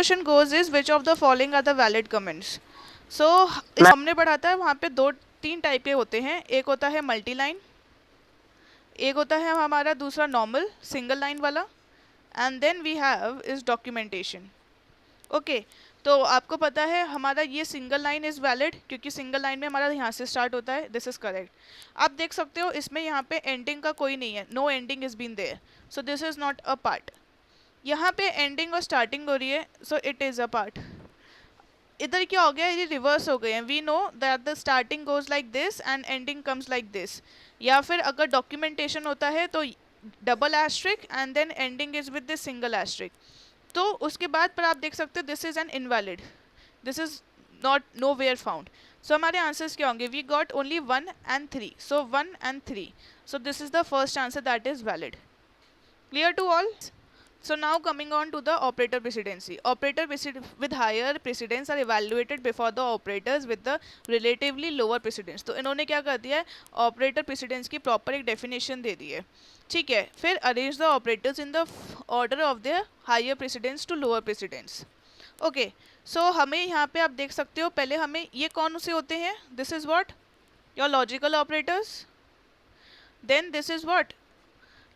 Question goes is which of the following are the valid comments. So हमने पढ़ा था वहाँ पे दो तीन टाइप के होते हैं. एक होता है मल्टी लाइन, एक होता है हमारा दूसरा नॉर्मल सिंगल लाइन वाला, and then we have is documentation. Okay, तो आपको पता है हमारा ये सिंगल लाइन इज़ वैलिड क्योंकि सिंगल लाइन में हमारा यहाँ से स्टार्ट होता है. This is correct. आप देख सकते हो इसमें यहाँ पे एंडिंग का कोई नहीं है. No ending is been there, so this is not a part. यहाँ पे एंडिंग और स्टार्टिंग हो रही है, so it is a part. इधर क्या हो गया, ये रिवर्स हो गए हैं. We know that the starting goes like this and ending comes like this. या फिर अगर डॉक्यूमेंटेशन होता है तो double asterisk and then ending is with this single asterisk. तो उसके बाद पर आप देख सकते हो this is an invalid, this is not nowhere found. So हमारे आंसर्स क्या होंगे, we got only 1 and 3, so 1 and 3. So this is the first answer that is valid. Clear to all? So now coming on to the operator precedency. Operator with higher precedence are evaluated before the operators with the relatively lower precedence. तो इन्होंने क्या कर दिया है, operator precedence की proper एक definition दे दी है. ठीक है, फिर arrange the operators in the order of their higher precedence to lower precedence. Okay, so हमें यहाँ पे आप देख सकते हो पहले हमें ये कौन से होते हैं, this is what your logical operators. Then this is what,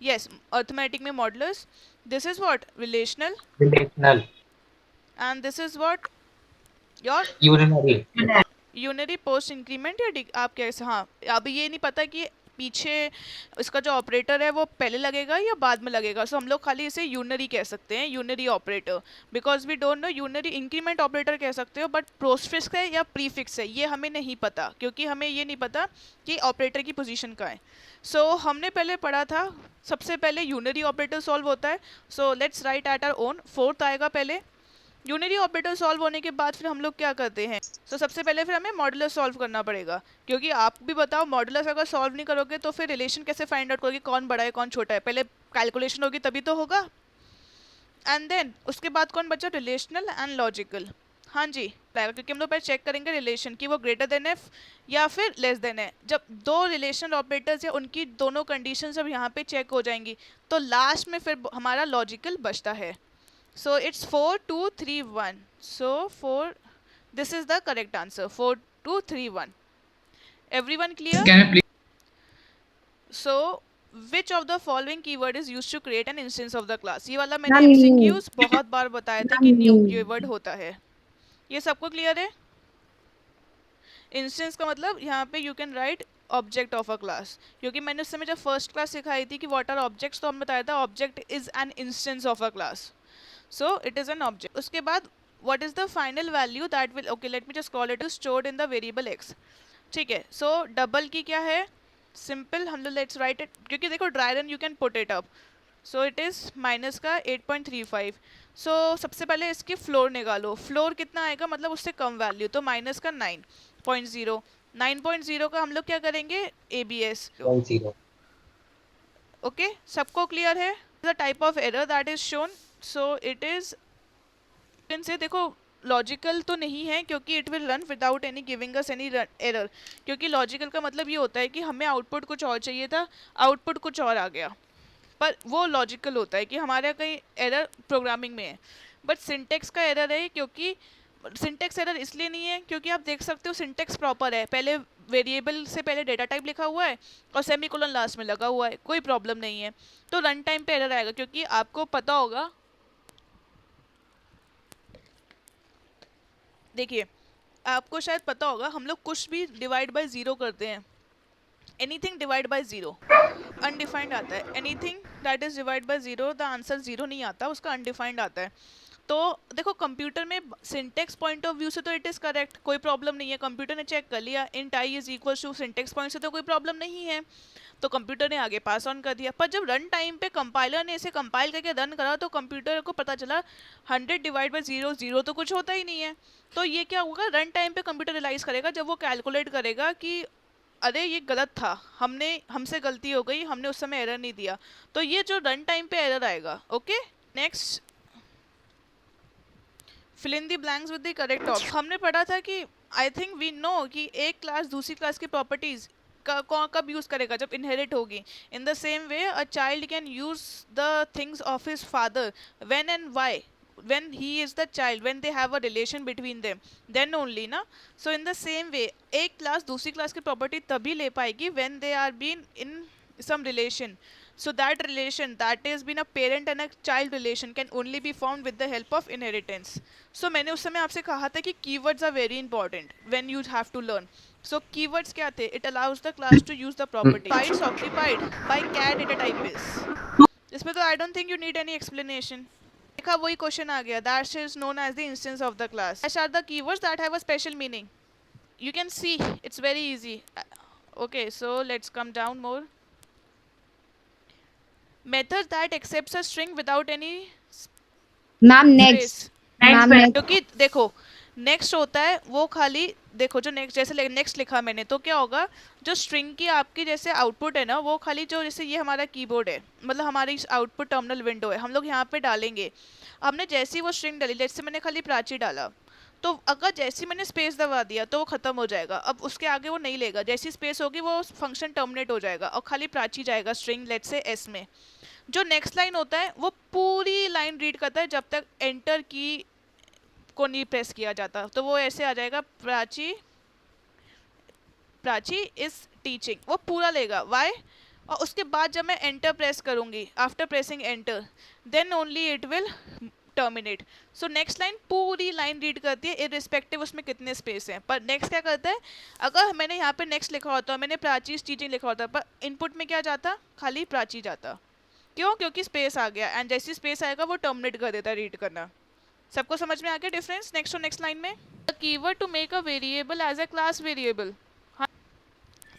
yes, arithmetic में modulus. This is what, relational. Relational. And this is what, your Urinary. Unary post increment या आप कैसे. हाँ, अभी ये नहीं पता कि पीछे इसका जो ऑपरेटर है वो पहले लगेगा या बाद में लगेगा. सो हम लोग खाली इसे यूनरी कह सकते हैं, unary operator, because we don't know. Unary increment operator कह सकते हो, बट पोस्टफिक्स है या प्रीफिक्स है ये हमें नहीं पता, क्योंकि हमें ये नहीं पता कि ऑपरेटर की पोजीशन का है. सो हमने पहले पढ़ा था सबसे पहले यूनरी ऑपरेटर सॉल्व होता है. So let's write at our own. Fourth आएगा पहले. यूनरी ऑपरेटर सॉल्व होने के बाद फिर हम लोग क्या करते हैं, तो सबसे पहले फिर हमें मॉडुलस सॉल्व करना पड़ेगा, क्योंकि आप भी बताओ मॉडुलस अगर सॉल्व नहीं करोगे तो फिर रिलेशन कैसे फाइंड आउट करोगे, कौन बड़ा है कौन छोटा है. पहले कैलकुलेशन होगी तभी तो होगा. एंड देन उसके बाद कौन बचा, रिलेशनल एंड लॉजिकल. हाँ जी, क्योंकि हम लोग पहले चेक करेंगे रिलेशन कि वो ग्रेटर देन एफ या फिर लेस देन है. जब दो रिलेशनल ऑपरेटर्स या उनकी दोनों कंडीशन जब यहाँ पे चेक हो जाएंगी तो लास्ट में फिर हमारा लॉजिकल बचता है. So it's 4 2 3 1. So 4. This is the correct answer. 4 2 3 1. Everyone clear? Can I please? So which of the following keyword is used to create an instance of the class? ये वाला मैंने MCQs बहुत बार बताया था कि न्यू कीवर्ड होता है. ये सबको क्लियर है? इंस्टेंस का मतलब यहाँ पे you can write object of a class, क्योंकि मैंने उस समय जब फर्स्ट क्लास सिखाई थी कि व्हाट आर ऑब्जेक्ट्स, तो हमने बताया था object is an instance of a class. So it is an object. उसके बाद what is the final value that will, okay let me just call it, is stored in the variable x. ठीक है, so double की क्या है, simple, हम लोग let's write it, क्योंकि देखो dry run you can put it up. So it is minus का 8.35. so सबसे पहले इसकी फ्लोर निकालो. फ्लोर कितना आएगा, मतलब उससे कम वैल्यू, तो माइनस का 9.0. 9.0 का हम लोग क्या करेंगे, ABS. 0. ओके, सबको क्लियर है? The type of error that is shown. So it is, इनसे देखो लॉजिकल तो नहीं है क्योंकि it will run without any giving us any error, क्योंकि लॉजिकल का मतलब ये होता है कि हमें आउटपुट कुछ और चाहिए था, आउटपुट कुछ और आ गया, पर वो लॉजिकल होता है कि हमारे कहीं एरर प्रोग्रामिंग में है. बट सिंटेक्स का एरर है, क्योंकि सिंटेक्स एरर इसलिए नहीं है क्योंकि आप देख सकते हो सिंटेक्स प्रॉपर है, पहले वेरिएबल से पहले डेटा टाइप लिखा हुआ है और सेमीकोलन लास्ट में लगा हुआ है, कोई प्रॉब्लम नहीं है. तो रन टाइम पे एरर आएगा, क्योंकि आपको पता होगा, देखिए आपको शायद पता होगा हम लोग कुछ भी डिवाइड बाय ज़ीरो करते हैं. Anything divide by zero undefined आता है. Anything that is divide by zero the answer zero नहीं आता, उसका अनडिफाइंड आता है. तो देखो कंप्यूटर में सिंटेक्स पॉइंट ऑफ व्यू से तो इट इज़ करेक्ट, कोई प्रॉब्लम नहीं है, कंप्यूटर ने चेक कर लिया int I is equal to syntax point से तो कोई प्रॉब्लम नहीं है, तो कंप्यूटर ने आगे पास ऑन कर दिया. पर जब रन टाइम पे कंपाइलर ने इसे कंपाइल करके रन करा तो कंप्यूटर को पता चला 100 डिवाइड बाई ज़ीरो, ज़ीरो तो कुछ होता ही नहीं है. तो ये क्या होगा, रन टाइम पे कंप्यूटर रियलाइज़ करेगा जब वो कैलकुलेट करेगा कि अरे ये गलत था, हमसे गलती हो गई, हमने उस समय एरर नहीं दिया. तो ये जो रन टाइम पे एरर आएगा. Okay, next, fill in the blanks with the correct option. हमने पढ़ा था कि आई थिंक वी नो कि एक क्लास दूसरी क्लास की प्रॉपर्टीज कब यूज करेगा, जब इनहेरिट होगी. In the same way a child can use the things of his father when and why. when he is the child, when they have a relation between them, then only na. So in the same way, एक class दूसरी class की property तभी ले पाएगी when they are been in some relation. So that relation, that is been a parent and a child relation, can only be formed with the help of inheritance. So मैंने उस समय आपसे कहा था कि keywords are very important when you have to learn. So keywords क्या थे? It allows the class to use the property. Bytes occupied by cat data type is. इसमें तो I don't think you need any explanation. देखा वही question आ गया. Dash is known as the instance of the class. Dash are the keywords that have a special meaning. You can see it's very easy. Okay, so let's come down more. Method that accepts a string without any ma'am space. Next ma'am next क्योंकि देखो next होता है वो खाली, देखो जो next जैसे next लिखा मैंने, तो क्या होगा, जो स्ट्रिंग की आपकी जैसे आउटपुट है ना, वो खाली जो जैसे ये हमारा कीबोर्ड है, मतलब हमारी आउटपुट टर्मिनल विंडो है, हम लोग यहाँ पे डालेंगे. हमने जैसी वो स्ट्रिंग डाली, जैसे मैंने खाली प्राची डाला, तो अगर जैसी मैंने स्पेस दबा दिया तो वो खत्म हो जाएगा. अब उसके आगे वो नहीं लेगा, जैसी स्पेस होगी वो फंक्शन टर्मिनेट हो जाएगा और खाली प्राची जाएगा स्ट्रिंग लेट्स से एस में. जो नेक्स्ट लाइन होता है वो पूरी लाइन रीड करता है जब तक एंटर की को नहीं प्रेस किया जाता. तो वो ऐसे आ जाएगा, प्राची प्राची इज टीचिंग, वो पूरा लेगा. वाई? और उसके बाद जब मैं एंटर प्रेस करूंगी, after pressing enter, then only it will terminate. So next line पूरी लाइन रीड करती है इररिस्पेक्टिव उसमें कितने स्पेस हैं. पर नेक्स्ट क्या करता है, अगर मैंने यहाँ पे नेक्स्ट लिखा होता, मैंने प्राची टीचिंग लिखा होता, पर इनपुट में क्या जाता, खाली प्राची जाता. क्यों? क्योंकि स्पेस आ गया, एंड जैसी स्पेस आएगा वो टर्मिनेट कर देता है रीड करना. सबको समझ में आ गया डिफरेंस नेक्स्ट और नेक्स्ट लाइन में? Keyword to make a variable as a class variable. हाँ,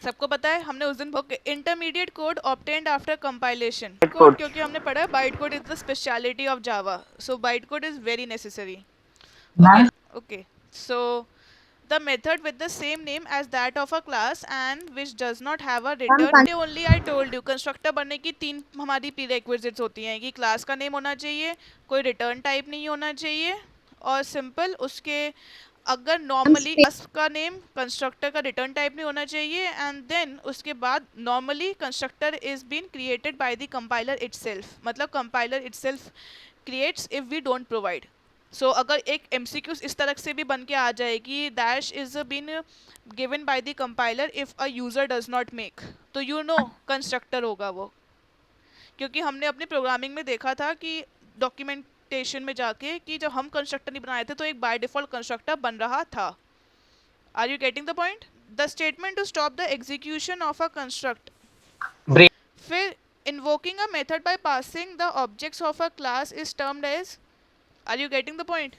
सबको पता है, हमने उस दिन intermediate code obtained after compilation code, क्योंकि हमने पढ़ा है byte code is the speciality of Java. So byte code is very necessary. Okay, so the method with the same name as that of a class and which does not have a return. only I told you constructor बनने की तीन हमारी prerequisites होती हैं कि class का name होना चाहिए, कोई return type नहीं होना चाहिए, और simple उसके अगर normally class का name constructor का return type नहीं होना चाहिए, and then उसके बाद normally constructor is been created by the compiler itself. मतलब compiler itself creates if we don't provide. सो अगर एक MCQ इस तरह से भी बन के आ जाए कि dash is been given by the compiler if a user does not make, तो यू नो कंस्ट्रक्टर होगा वो. क्योंकि हमने अपनी प्रोग्रामिंग में देखा था कि डॉक्यूमेंटेशन में जाके कि जब हम कंस्ट्रक्टर नहीं बनाए थे तो एक बाय डिफॉल्ट कंस्ट्रक्टर बन रहा था. Are you getting the point? The statement to stop the execution of a construct. फिर invoking a method by passing the objects of a class is termed as. Are you getting the point?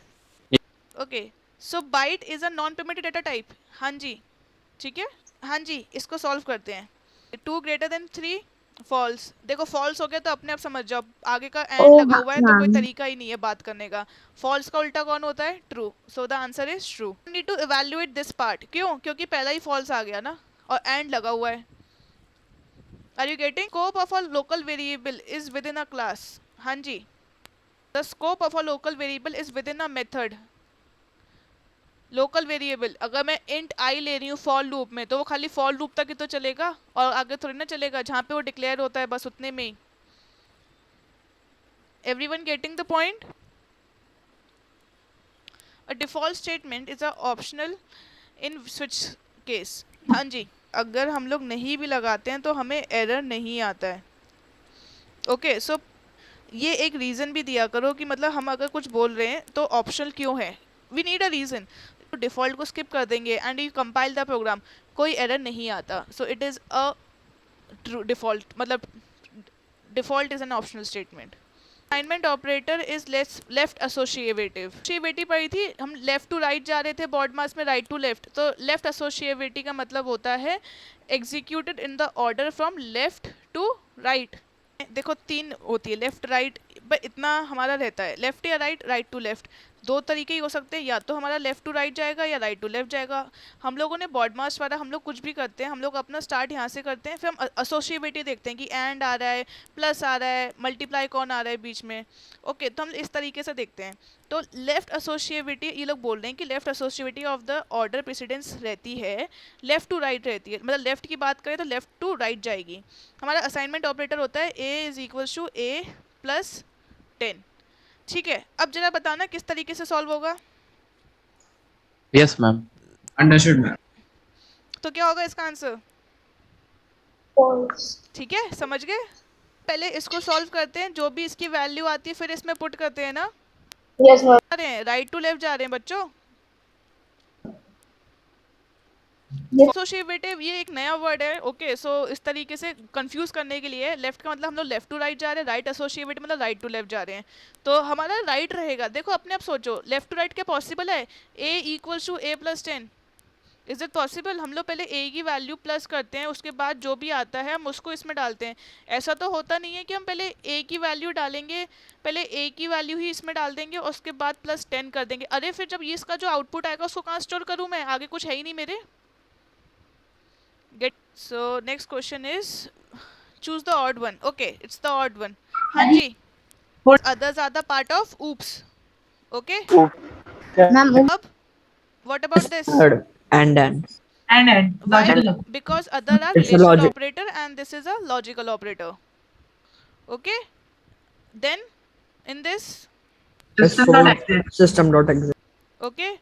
Okay. So byte is a non-primitive data type. हाँ जी, ठीक है. हाँ जी, इसको solve करते हैं. 2 greater than 3 false. देखो false हो गया तो अपने आप समझ जाओ, आगे का and लगा हुआ है तो कोई तरीका ही नहीं है बात करने का. false का उल्टा कौन होता है? true. So the answer is true. You need to evaluate this part. क्यों? क्योंकि पहला ही false आ गया ना और and लगा हुआ है. Are you getting? Scope of a local variable is within a class. हाँ जी. The scope of a local variable is within a method. Local variable अगर मैं int I ले रही हूँ फॉर लूप में, तो वो खाली फॉर लूप तक ही तो चलेगा और आगे थोड़ी ना चलेगा, जहाँ पे वो डिक्लेयर होता है बस उतने में ही. Everyone getting the point? A default statement is a optional in switch case. हाँ जी, अगर हम लोग नहीं भी लगाते हैं तो हमें एरर नहीं आता है. ओके, सो ये एक रीज़न भी दिया करो कि मतलब हम अगर कुछ बोल रहे हैं तो ऑप्शनल क्यों है. We need a reason. तो डिफ़ॉल्ट को स्किप कर देंगे and you compile the program, कोई एरर नहीं आता. So it is a true default, मतलब default is an optional statement. Assignment operator is left associative. Associative पढ़ी थी हम, लेफ्ट टू राइट जा रहे थे बॉड मास में, राइट टू लेफ्ट. तो लेफ्ट एसोसिएटिव का मतलब होता है executed in the order from left to right. देखो 3 होती है, लेफ्ट राइट, बट इतना हमारा रहता है लेफ्ट या राइट, राइट टू लेफ्ट. 2 तरीके ही हो सकते हैं, या तो हमारा लेफ्ट टू राइट जाएगा या राइट टू लेफ्ट जाएगा. हम लोगों ने बॉड मास वाला, हम लोग कुछ भी करते हैं, हम लोग अपना स्टार्ट यहाँ से करते हैं, फिर हम एसोसिएटिव देखते हैं कि एंड आ रहा है, प्लस आ रहा है, मल्टीप्लाई कौन आ रहा है बीच में. ओके, तो हम इस तरीके से देखते हैं. तो लेफ्ट एसोसिएटिव, ये लोग बोल रहे हैं कि left associative of the order precedence रहती है, लेफ्ट टू राइट रहती है. मतलब लेफ्ट की बात करें तो लेफ्ट टू राइट जाएगी. हमारा असाइनमेंट ऑपरेटर होता है A is equals to A plus 10. ठीक है, अब जरा बताना किस तरीके से सॉल्व होगा। Yes, ma'am. Understood, ma'am. तो क्या होगा इसका आंसर? false, ठीक है, समझ गए। पहले इसको सॉल्व करते हैं, जो भी इसकी वैल्यू आती है फिर इसमें पुट करते हैं ना। yes ma'am, जा रहे हैं राइट टू लेफ्ट जा रहे हैं बच्चों। Yes. एसोसिएटिव ये एक नया वर्ड है। ओके, सो इस तरीके से कंफ्यूज करने के लिए लेफ्ट का मतलब हम लोग लेफ्ट टू राइट जा रहे हैं, राइट एसोसिएटिव मतलब राइट टू लेफ्ट जा रहे हैं। तो हमारा राइट रहेगा, देखो अपने आप सोचो, लेफ्ट टू राइट क्या पॉसिबल है? a equals to a plus 10, is it possible? हम लोग पहले a की वैल्यू प्लस करते हैं, उसके बाद जो भी आता है हम उसको इसमें डालते हैं। ऐसा तो होता नहीं है कि हम पहले a की वैल्यू डालेंगे, पहले a की वैल्यू ही इसमें डाल देंगे और उसके बाद प्लस 10 कर देंगे। अरे फिर जब ये इसका जो आउटपुट आएगा उसको कहाँ स्टोर करूँ मैं? आगे कुछ है ही नहीं मेरे। Get so next question is choose the odd one. Okay, it's the odd one. हाँ जी, others are the part of oops. Okay, Ma'am, अब what about this? Third, and then And Why? logical. Because other are It's a relational logic. operator and this is a logical operator. Okay, then in this, System dot exist. system dot exist. okay,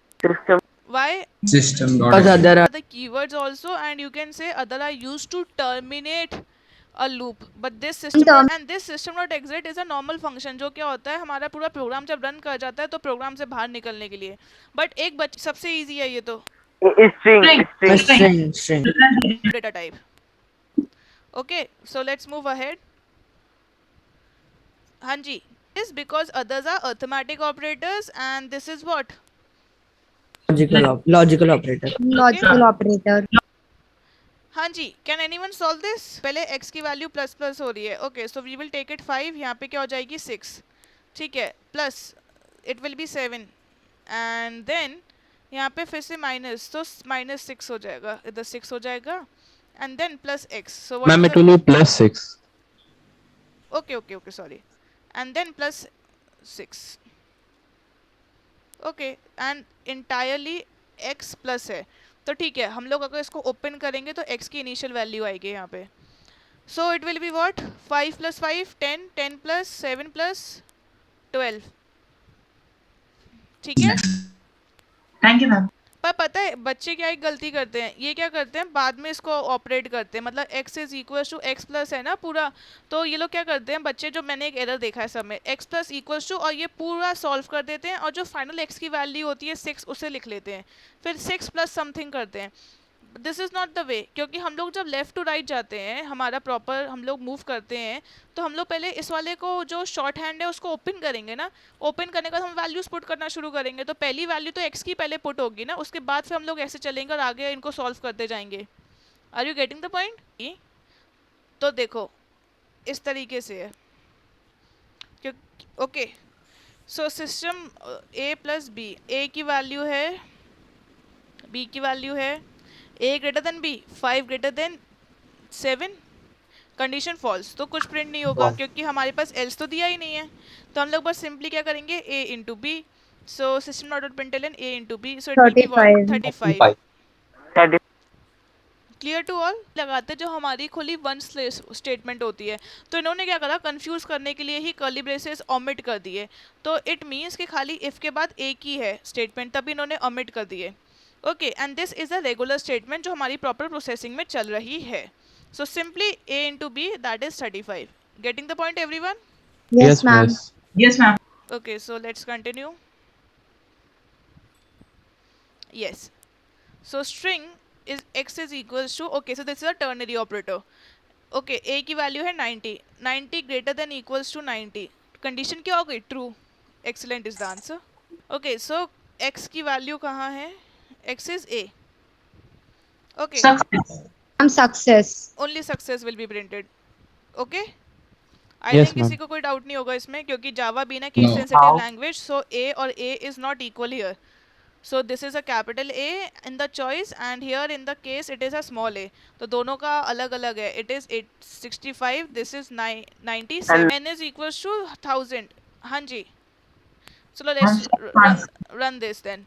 why? System dot Because exist. other are The keywords also, and you can say other are used to terminate a loop, but this system Term- and this system dot exit is a normal function, जो क्या होता है हमारा पूरा programme जब run कर जाता है तो प्रोग्राम से बाहर निकलने के लिए। बट एक सबसे इजी है ये तो, string. Data type. Okay, so let's move ahead. हाँ जी, is because others are arithmetic operators and this is what? Logical operator. logical operator. हाँ जी, कैन एनीवन सॉल्व दिस? पहले x की वैल्यू प्लस प्लस हो रही है। Okay, so we will take it 5, यहाँ पे क्या हो जाएगी 6, ठीक है, plus it will be 7 and then यहाँ पे फिर से माइनस, तो -6 हो जाएगा, इधर 6 हो जाएगा एंड देन प्लस x, सो Ma'am, it will be +6. Okay okay okay sorry, and then plus 6, okay, and entirely x plus है। तो ठीक है, हम लोग अगर इसको ओपन करेंगे तो x की इनिशियल वैल्यू आएगी यहाँ पे। सो इट विल बी व्हाट? 5 + 5 10, 10 + 7 + 12, ठीक है। Thank you, ma'am. पर पता है बच्चे क्या एक गलती करते हैं, ये क्या करते हैं बाद में इसको ऑपरेट करते हैं, मतलब x is equals to x plus है ना पूरा, तो ये लोग क्या करते हैं बच्चे, जो मैंने एक एरर देखा है सब में, x प्लस इक्वल्स टू और ये पूरा सॉल्व कर देते हैं और जो फाइनल x की वैल्यू होती है 6 उसे लिख लेते हैं, फिर 6 प्लस समथिंग करते हैं। This is not the way, क्योंकि हम लोग जब लेफ़्ट टू राइट जाते हैं, हमारा प्रॉपर हम लोग मूव करते हैं, तो हम लोग पहले इस वाले को जो शॉर्ट हैंड है उसको ओपन करेंगे ना, ओपन करने के बाद हम वैल्यूज पुट करना शुरू करेंगे, तो पहली वैल्यू तो x की पहले पुट होगी ना, उसके बाद फिर हम लोग ऐसे चलेंगे और आगे इनको सॉल्व करते जाएंगे। Are you getting the point? तो देखो इस तरीके से है, okay, so system a + b, a की वैल्यू है, b की वैल्यू है, a greater than b, 5 greater than 7, condition false, तो कुछ प्रिंट नहीं होगा क्योंकि हमारे पास एल्स तो दिया ही नहीं है, तो हम लोग बस सिंपली क्या करेंगे a into B, so system dot println a into B, so it will be 35। Clear to all? लगाते जो हमारी खुली वन स्टेटमेंट होती है, तो इन्होंने क्या करा, कंफ्यूज करने के लिए ही कर्ली ब्रेसेस ओमिट कर दिए, तो इट मीन्स कि खाली इफ के बाद एक ही है स्टेटमेंट, तभी इन्होंने ओमिट कर दिए। Okay, and this is a regular statement जो हमारी प्रॉपर प्रोसेसिंग में चल रही है, so simply a into B, that is 35। Getting the point everyone? Yes, ma'am. Yes, ma'am. Okay, so let's continue. Yes. So string is x is equals to, okay, so this is a ternary operator. Okay, a की value है 90, 90 greater than equals to 90, condition क्या हो गई? True. Excellent is the answer. Okay, so x की value कहाँ है? x is a. Okay, Success. I'm success. only success will be printed. Okay, I Yes, think किसी ma'am. को कोई doubt नहीं होगा इसमें, क्योंकि Java being a case No. Sensitive language, so a और a is not equal here. So this is a capital A in the choice and here in the case it is a small a. तो दोनों का अलग अलग है. It is 865. This is 97. N is equals to 1000. हाँ जी. So let's run this then.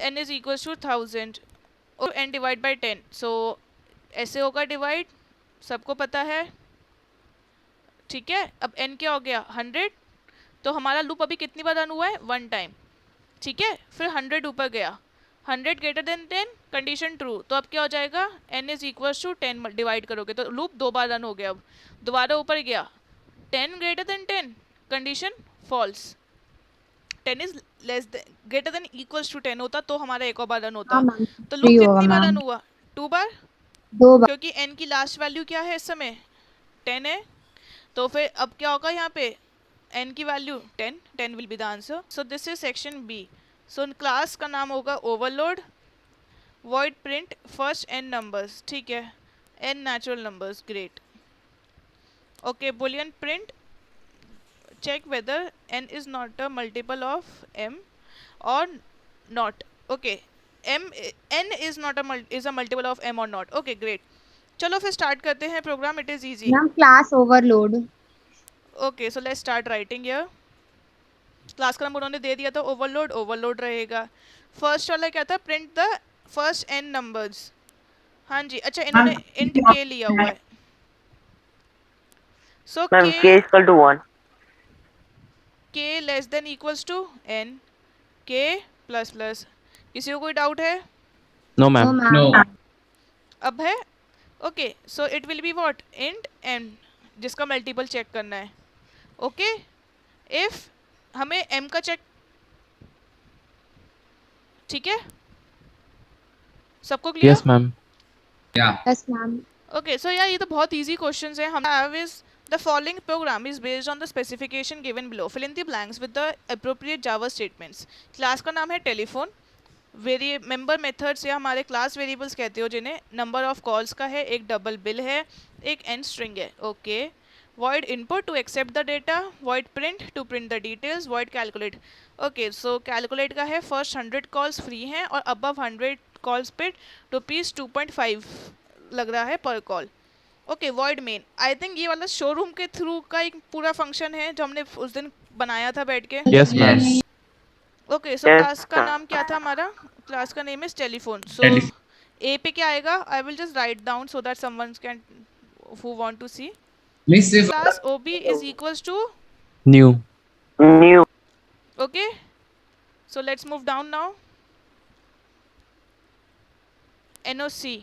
N is equals to 1000. और n divide by 10. So ऐसे होगा divide. सबको पता है. ठीक है. अब n क्या हो गया? 100. तो हमारा लूप अभी कितनी बार रन हुआ है, 1 टाइम, ठीक है। फिर 100 ऊपर गया, 100 ग्रेटर देन 10, कंडीशन ट्रू, तो अब क्या हो जाएगा, n is equal to 10 divide करोगे तो लूप 2 बार रन हो गया। अब दोबारा ऊपर गया, 10 greater than 10, condition false, 10 is less greater than equals to 10 होता तो हमारा एक और बार रन होता। हाँ मैम, तो 3 लूप होगा कितनी बार रन मैम, हुआ, 2 बार, 2 बार। क्योंकि n की लास्ट वैल्यू क्या है इस समय, 10 है। तो फिर अब क्या होगा यहाँ पे, n की value 10 will be the answer. So this is section B. So class का नाम होगा overload, void print first n numbers, ठीक है, n natural numbers, great. Okay, boolean print check whether n is not a multiple of m or not. Okay, n is not is a multiple of m or not. Okay, great. चलो फिर start करते हैं program, it is easy. Ma'am class overload. Okay, so let's start writing here. Class का नाम उन्होंने दे दिया था overload, overload रहेगा। फर्स्ट वाला क्या था, print the first n numbers. हाँ जी, अच्छा इन्होंने इंट k लिया हुआ है। सो Ma'am, k is equal to 1. k less than equals to n, k plus plus. किसी को कोई डाउट है? No, no ma'am. मैम। अब है, okay, so it will be what, int n, जिसका मल्टीपल चेक करना है। ओके, इफ हमें m का चेक, ठीक है, सबको clear? Yes, ma'am. Yes ma'am. Okay, so यार ये तो बहुत इजी क्वेश्चंस हैं। हम have is the following program is based on the specification given below, fill in the blanks with the appropriate Java statements. Class का नाम है telephone, member methods या हमारे क्लास वेरिएबल्स कहते हो जिन्हें, नंबर ऑफ कॉल्स का है, एक डबल बिल है, एक एन स्ट्रिंग है। Okay, void input to accept the data, void print to print the details, void calculate। Okay, so calculate का है फर्स्ट 100 कॉल्स फ्री हैं और अबव 100 कॉल्स पे रुपीज़ 2.5 लग रहा है पर call. Okay, void main, I think ये वाला शोरूम के थ्रू का एक पूरा फंक्शन है जो हमने उस दिन बनाया था बैठ के। Yes, ma'am. Okay, so Yes, class का sir. नाम क्या था हमारा, क्लास का name is telephone. So A पे क्या आएगा, I will just write down so that someone can who want to see. Class ob is equals to, New. New. okay, so let's move down now। NOC,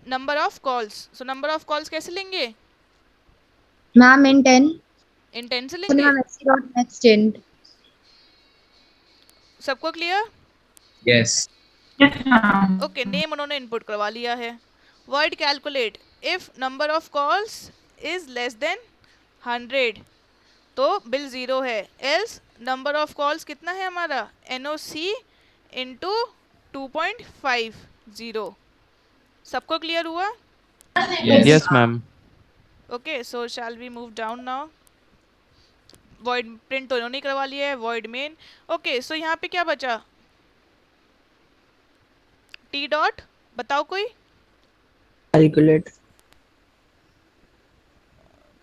number of calls, so number of calls कैसे लेंगे, ma'am in 10। in 10 से ma'am लेंगे। X dot next int. सबको clear? Yes, ma'am. Okay, name उन्होंने input करवा लिया है। void calculate, if number of calls is less than 100 तो बिल 0 है, एल्स नंबर ऑफ कॉल्स कितना है हमारा, NOC इंटू 2.50। सबको क्लियर हुआ? Yes, ma'am. Okay, so shall we move down now. void print तो इन्होंने करवा लिया है, void main। ओके, सो यहाँ पे क्या बचा, t डॉट, बताओ कोई, Calculate.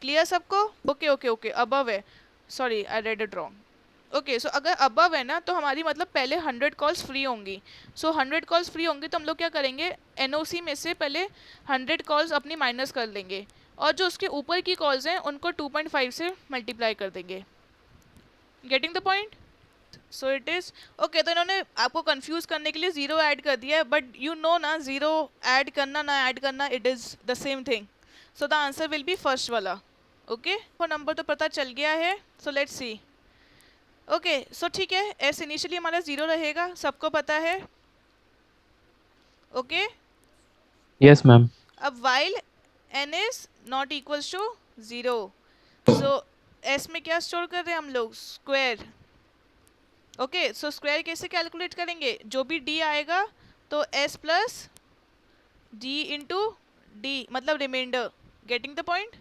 क्लियर सबको? ओके ओके ओके, अबव है, sorry I read it wrong. Okay, so अगर अबव है ना तो हमारी मतलब पहले 100 कॉल्स फ्री होंगी। सो 100 कॉल्स फ्री होंगी तो हम लोग क्या करेंगे, NOC में से पहले 100 कॉल्स अपनी माइनस कर लेंगे और जो उसके ऊपर की कॉल्स हैं उनको 2.5 से मल्टीप्लाई कर देंगे। Getting the point? So it is okay. तो इन्होंने आपको कंफ्यूज करने के लिए 0 ऐड कर दिया है, बट यू नो ना 0 ऐड करना ना ऐड करना it is the same thing. So the answer will be first वाला। ओके, वो नंबर तो पता चल गया है। So let's see. ओके, सो ठीक है, एस इनिशियली हमारा 0 रहेगा, सबको पता है। Okay, Yes, ma'am. अब while n is not equals to 0, so s में क्या स्टोर कर रहे हैं हम लोग, स्क्वायर। ओके, सो स्क्वायर कैसे कैलकुलेट करेंगे, जो भी d आएगा तो s plus d into D, मतलब remainder. Getting the point?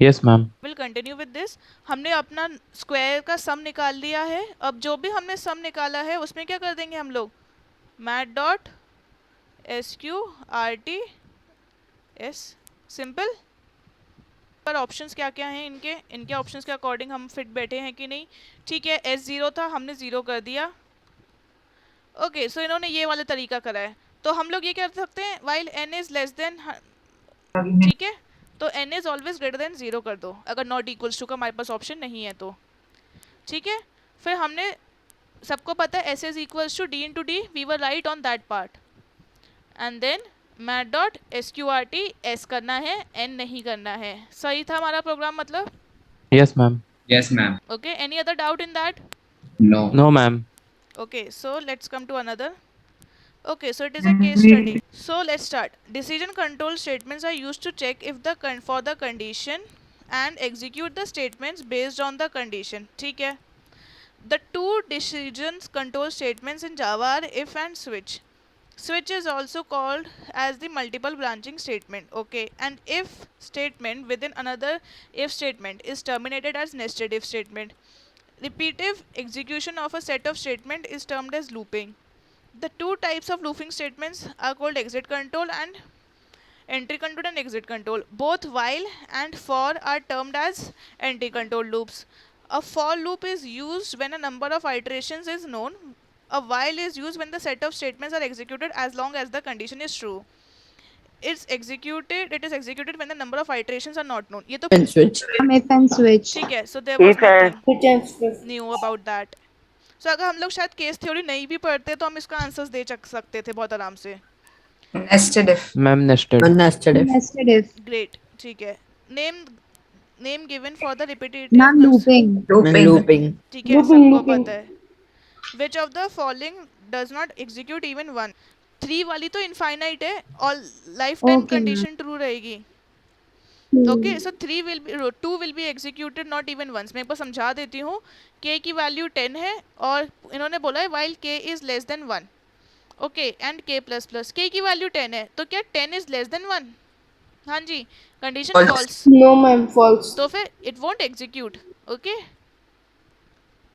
Yes, ma'am. Will continue with this. हमने अपना स्क्वायर का सम निकाल लिया है। अब जो भी हमने सम निकाला है उसमें क्या कर देंगे हम लोग, math dot SQRT S, simple. पर ऑप्शंस क्या क्या हैं इनके ऑप्शंस के अकॉर्डिंग हम फिट बैठे हैं कि नहीं। ठीक है, S0 था, हमने 0 कर दिया। ओके, सो इन्होंने ये वाला तरीका करा है, तो हम लोग ये कर सकते हैं while n is less than, ठीक है, तो n is always greater than 0 कर दो, अगर नॉट इक्वल्स टू का हमारे पास ऑप्शन नहीं है तो, ठीक है। फिर हमने सबको पता है s is equals to d into D, we were right on that part, and then Math dot sqrt s करना है, n नहीं करना है। सही था हमारा प्रोग्राम मतलब? Yes, ma'am. Yes, ma'am. Okay, any other doubt in that? No. No, ma'am. Okay, so let's come to another. Okay, so it is a case study. So let's start. Decision control statements are used to check if for the condition and execute the statements based on the condition. ठीक है? The two decision control statements in Java are if and switch. Switch is also called as the multiple branching statement. Okay, and if statement within another if statement is terminated as nested if statement. Repetitive execution of a set of statement is termed as looping. The two types of looping statements are called exit control and entry control and exit control. Both while and for are termed as entry control loops. A for loop is used when a number of iterations is known. A while is used when the set of statements are executed as long as the condition is true. It is executed when the number of iterations are not known. ये तो And switch. If and switch. ठीक है, so there was If and nothing Switch and switch. new about that. So अगर हम लोग शायद case theory नहीं भी पढ़ते तो हम इसका आंसर्स दे सकते थे बहुत आराम से। Nested if. Ma'am, nested. Nested if. Nested if. Great, ठीक है। Name given for the repetitive Ma'am, looping. And looping. ठीक है, Looping, सबको looping. पता है। Which of the following does not execute even one? 3 वाली तो इनफाइनाइट है और life time Okay, ma'am. Condition true रहेगी। Okay, so 2 will be executed not even once. मैं एक बार समझा देती हूँ। k की वैल्यू 10 है और इन्होंने बोला है while k is less than 1। Okay, and k plus plus k की वैल्यू 10 है, तो क्या 10 इज लेस देन 1? हाँ जी, condition False. False, No, ma'am, false. तो फिर इट वोंट एग्जीक्यूट। ओके,